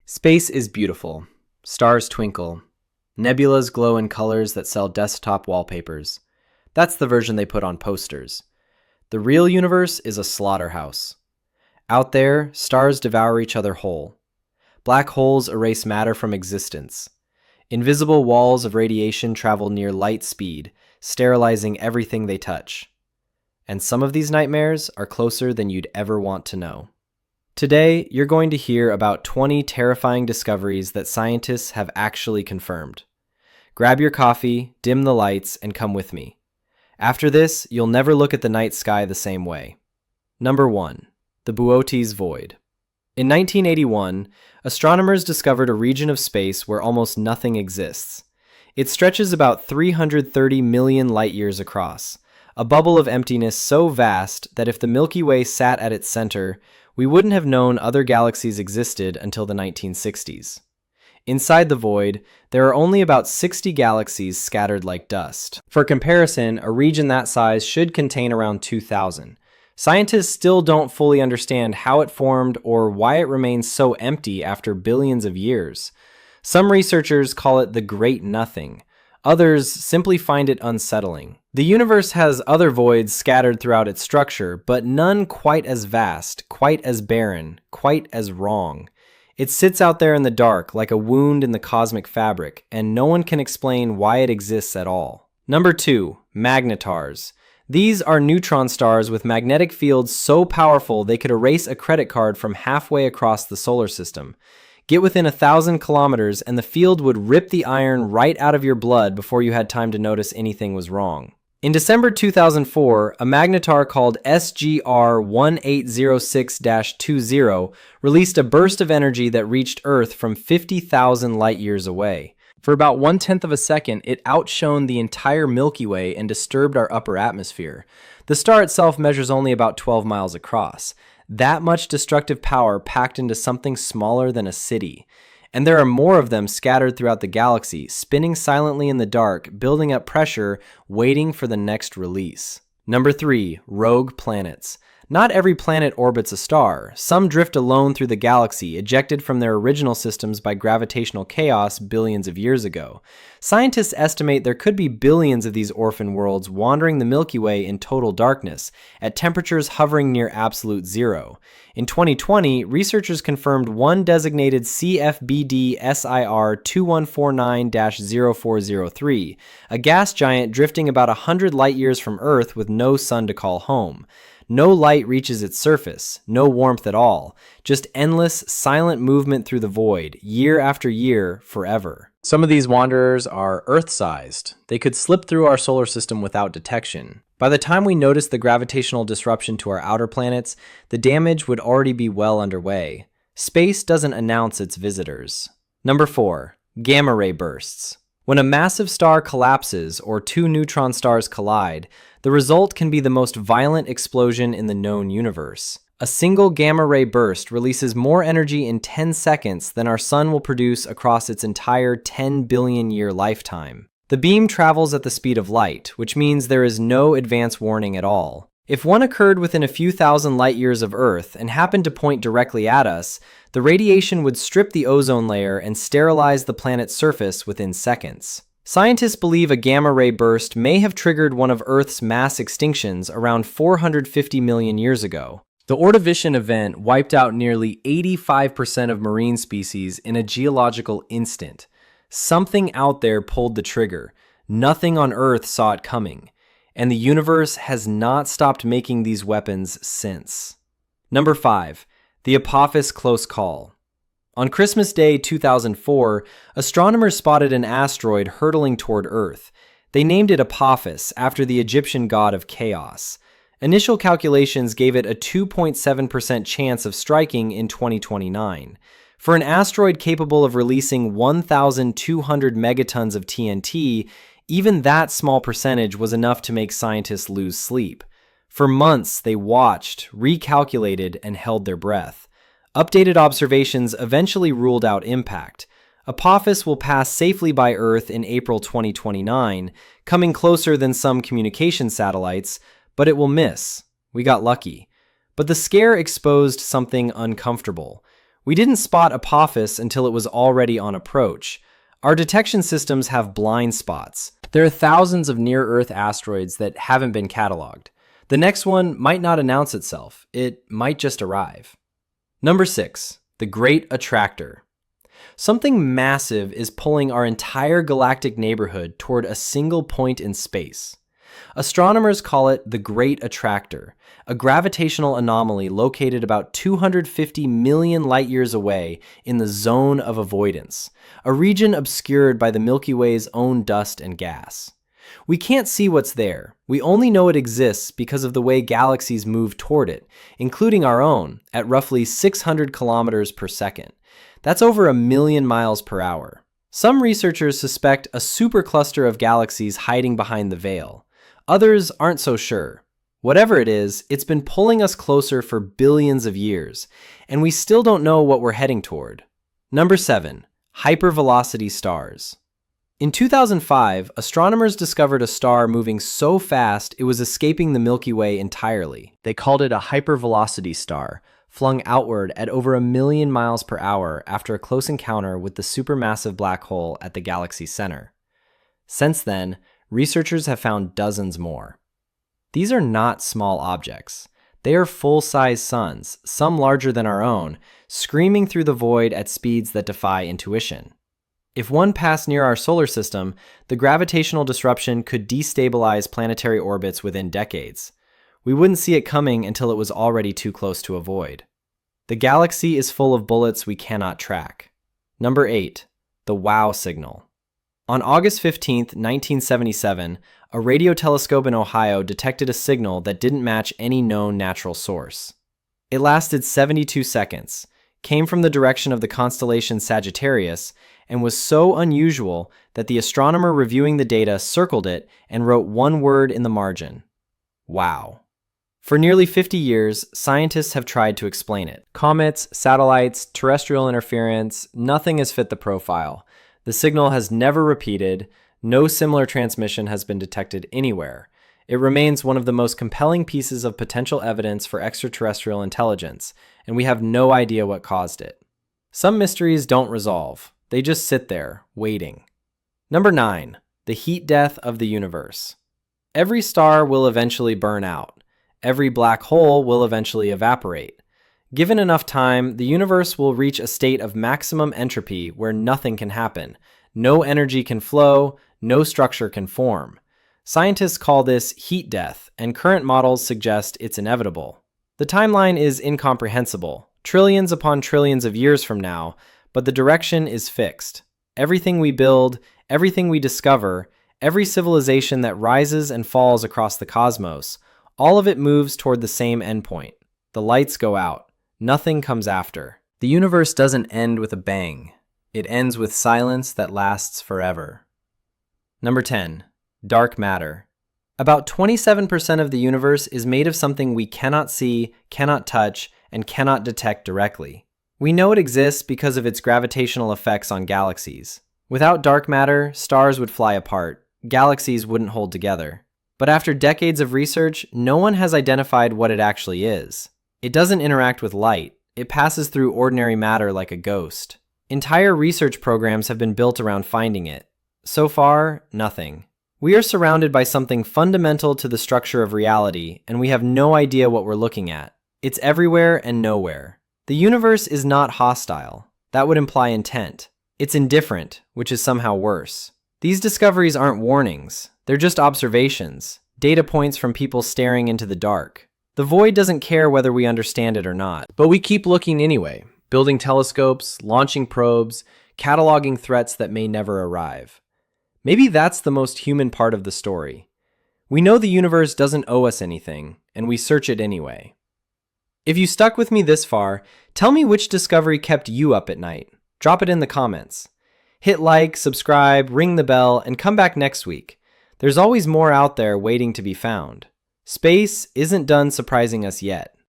Space is beautiful. Stars twinkle. Nebulas glow in colors that sell desktop wallpapers. That's the version they put on posters. The real universe is a slaughterhouse. Out there, stars devour each other whole. Black holes erase matter from existence. Invisible walls of radiation travel near light speed, sterilizing everything they touch. And some of these nightmares are closer than you'd ever want to know. Today, you're going to hear about 20 terrifying discoveries that scientists have actually confirmed. Grab your coffee, dim the lights, and come with me. After this, you'll never look at the night sky the same way. Number 1. The Boötes Void. In 1981, astronomers discovered a region of space where almost nothing exists. It stretches about 330 million light-years across, a bubble of emptiness so vast that if the Milky Way sat at its center, we wouldn't have known other galaxies existed until the 1960s. Inside the void, there are only about 60 galaxies scattered like dust. For comparison, a region that size should contain around 2,000. Scientists still don't fully understand how it formed or why it remains so empty after billions of years. Some researchers call it the Great Nothing. Others simply find it unsettling. The universe has other voids scattered throughout its structure, but none quite as vast, quite as barren, quite as wrong. It sits out there in the dark like a wound in the cosmic fabric, and no one can explain why it exists at all. Number 2. Magnetars. These are neutron stars with magnetic fields so powerful they could erase a credit card from halfway across the solar system. Get within 1,000 kilometers and the field would rip the iron right out of your blood before you had time to notice anything was wrong. In December 2004, a magnetar called SGR 1806-20 released a burst of energy that reached Earth from 50,000 light-years away. For about 1/10 of a second, it outshone the entire Milky Way and disturbed our upper atmosphere. The star itself measures only about 12 miles across. That much destructive power packed into something smaller than a city. And there are more of them scattered throughout the galaxy, spinning silently in the dark, building up pressure, waiting for the next release. Number 3. Rogue planets. Not every planet orbits a star. Some drift alone through the galaxy, ejected from their original systems by gravitational chaos billions of years ago. Scientists estimate there could be billions of these orphan worlds wandering the Milky Way in total darkness, at temperatures hovering near absolute zero. In 2020, researchers confirmed one designated CFBD SIR 2149-0403, a gas giant drifting about 100 light-years from Earth with no sun to call home. No light reaches its surface, no warmth at all, just endless, silent movement through the void, year after year, forever. Some of these wanderers are Earth-sized. They could slip through our solar system without detection. By the time we notice the gravitational disruption to our outer planets, the damage would already be well underway. Space doesn't announce its visitors. Number 4. Gamma ray bursts. When a massive star collapses or two neutron stars collide, the result can be the most violent explosion in the known universe. A single gamma ray burst releases more energy in 10 seconds than our sun will produce across its entire 10 billion year lifetime. The beam travels at the speed of light, which means there is no advance warning at all. If one occurred within a few thousand light years of Earth and happened to point directly at us, the radiation would strip the ozone layer and sterilize the planet's surface within seconds. Scientists believe a gamma ray burst may have triggered one of Earth's mass extinctions around 450 million years ago. The Ordovician event wiped out nearly 85% of marine species in a geological instant. Something out there pulled the trigger. Nothing on Earth saw it coming. And the universe has not stopped making these weapons since. Number 5. The Apophis Close Call. On Christmas Day 2004, astronomers spotted an asteroid hurtling toward Earth. They named it Apophis after the Egyptian god of chaos. Initial calculations gave it a 2.7% chance of striking in 2029. For an asteroid capable of releasing 1,200 megatons of TNT, even that small percentage was enough to make scientists lose sleep. For months, they watched, recalculated, and held their breath. Updated observations eventually ruled out impact. Apophis will pass safely by Earth in April 2029, coming closer than some communication satellites, but it will miss. We got lucky. But the scare exposed something uncomfortable. We didn't spot Apophis until it was already on approach. Our detection systems have blind spots. There are thousands of near-Earth asteroids that haven't been cataloged. The next one might not announce itself. It might just arrive. Number 6, the Great Attractor. Something massive is pulling our entire galactic neighborhood toward a single point in space. Astronomers call it the Great Attractor, a gravitational anomaly located about 250 million light-years away in the zone of avoidance, a region obscured by the Milky Way's own dust and gas. We can't see what's there. We only know it exists because of the way galaxies move toward it, including our own, at roughly 600 kilometers per second. That's over 1,000,000 miles per hour. Some researchers suspect a supercluster of galaxies hiding behind the veil. Others aren't so sure. Whatever it is, it's been pulling us closer for billions of years, and we still don't know what we're heading toward. Number 7, hypervelocity stars. In 2005, astronomers discovered a star moving so fast it was escaping the Milky Way entirely. They called it a hypervelocity star, flung outward at over 1,000,000 miles per hour after a close encounter with the supermassive black hole at the galaxy's center. Since then, researchers have found dozens more. These are not small objects. They are full-size suns, some larger than our own, screaming through the void at speeds that defy intuition. If one passed near our solar system, the gravitational disruption could destabilize planetary orbits within decades. We wouldn't see it coming until it was already too close to avoid. The galaxy is full of bullets we cannot track. Number 8, the WOW signal. On August 15, 1977, a radio telescope in Ohio detected a signal that didn't match any known natural source. It lasted 72 seconds, came from the direction of the constellation Sagittarius, and was so unusual that the astronomer reviewing the data circled it and wrote one word in the margin: wow. For nearly 50 years, scientists have tried to explain it. Comets, satellites, terrestrial interference, nothing has fit the profile. The signal has never repeated. No similar transmission has been detected anywhere. It remains one of the most compelling pieces of potential evidence for extraterrestrial intelligence, and we have no idea what caused it. Some mysteries don't resolve. They just sit there, waiting. Number 9, the heat death of the universe. Every star will eventually burn out. Every black hole will eventually evaporate. Given enough time, the universe will reach a state of maximum entropy where nothing can happen. No energy can flow, no structure can form. Scientists call this heat death, and current models suggest it's inevitable. The timeline is incomprehensible, trillions upon trillions of years from now, but the direction is fixed. Everything we build, everything we discover, every civilization that rises and falls across the cosmos, all of it moves toward the same endpoint. The lights go out. Nothing comes after. The universe doesn't end with a bang. It ends with silence that lasts forever. Number 10, dark matter. About 27% of the universe is made of something we cannot see, cannot touch, and cannot detect directly. We know it exists because of its gravitational effects on galaxies. Without dark matter, stars would fly apart. Galaxies wouldn't hold together. But after decades of research, no one has identified what it actually is. It doesn't interact with light. It passes through ordinary matter like a ghost. Entire research programs have been built around finding it. So far, nothing. We are surrounded by something fundamental to the structure of reality, and we have no idea what we're looking at. It's everywhere and nowhere. The universe is not hostile. That would imply intent. It's indifferent, which is somehow worse. These discoveries aren't warnings. They're just observations, data points from people staring into the dark. The void doesn't care whether we understand it or not. But we keep looking anyway, building telescopes, launching probes, cataloging threats that may never arrive. Maybe that's the most human part of the story. We know the universe doesn't owe us anything, and we search it anyway. If you stuck with me this far, tell me which discovery kept you up at night. Drop it in the comments. Hit like, subscribe, ring the bell, and come back next week. There's always more out there waiting to be found. Space isn't done surprising us yet.